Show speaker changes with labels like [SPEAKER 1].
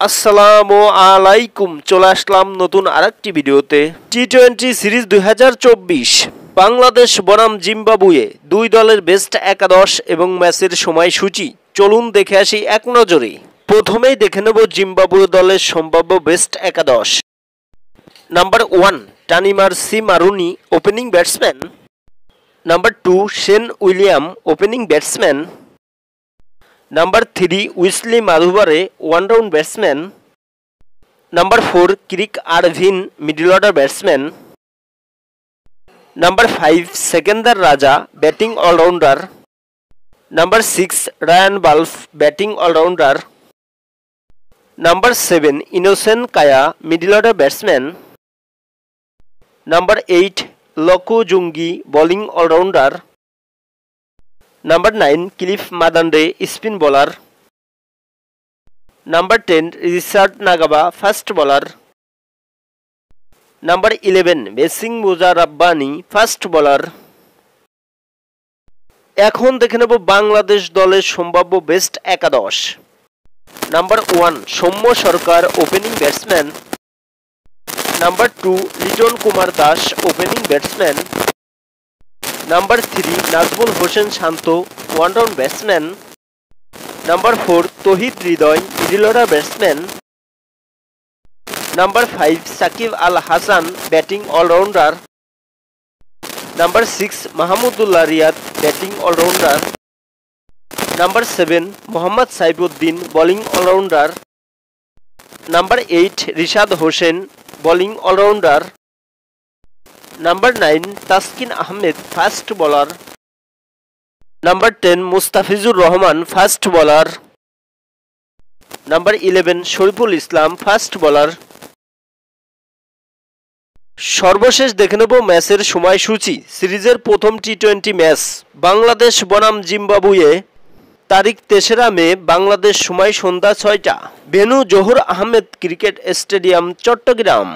[SPEAKER 1] আসসালামু আলাইকুম। চলে আসলাম নতুন আরেকটি ভিডিওতে। টি-20 সিরিজ 2024 বাংলাদেশ বনাম জিম্বাবুয়ে দুই দলের বেস্ট একাদশ এবং ম্যাচের সময়সূচি চলুন দেখে আসি এক নজরে। প্রথমেই দেখে নেব জিম্বাবুয়ে দলের সম্ভাব্য বেস্ট একাদশ। নাম্বার 1 টানিমার সি মারুনি opening batsman. Number 2 Sean William opening batsman. Number 3 Wessly Madhevere one down batsman. Number 4 Craig Ervine middle order batsman. Number 5 Sikandar Raza batting allrounder. Number 6 Ryan Burl batting allrounder. Number 7 Innocent Kaia middle order batsman. Number 8 Luke Jongwe bowling allrounder. Number 9 Clive Madande spin bowler. Number 10 Richard Ngarava fast bowler. Number 11 basin Muzarabani fast bowler. এখন দেখে নেব বাংলাদেশ দলের সম্ভাব্য best একাদশ। Number 1 Soumya Sarkar opening batsman. Number 2 Liton Kumar Das opening batsman. Number 3 Najmul Hossain Shanto one down batsman. Number 4 Towhid Hridoy middle order batsman. Number 5 Shakib Al Hasan batting allrounder. Number 6 Mahmudullah Riyad batting allrounder. Number 7 Mohammad Saifuddin bowling allrounder. Number 8 Rishad Hossain bowling allrounder. Number 9 Taskin Ahmed fast bowler. Number 10 Mustafizur Rahman fast bowler. Number 11 Shoriful Islam fast bowler. সর্বশেষ দেখে নেব ম্যাচের সময়সূচি। সিরিজের প্রথম টি-20 match Bangladesh বনাম Zimbabwe, তারিখ 3রা মে, বাংলাদেশ সময় সন্ধ্যা 6টা, venue Zahur Ahmed cricket stadium, Chittagong.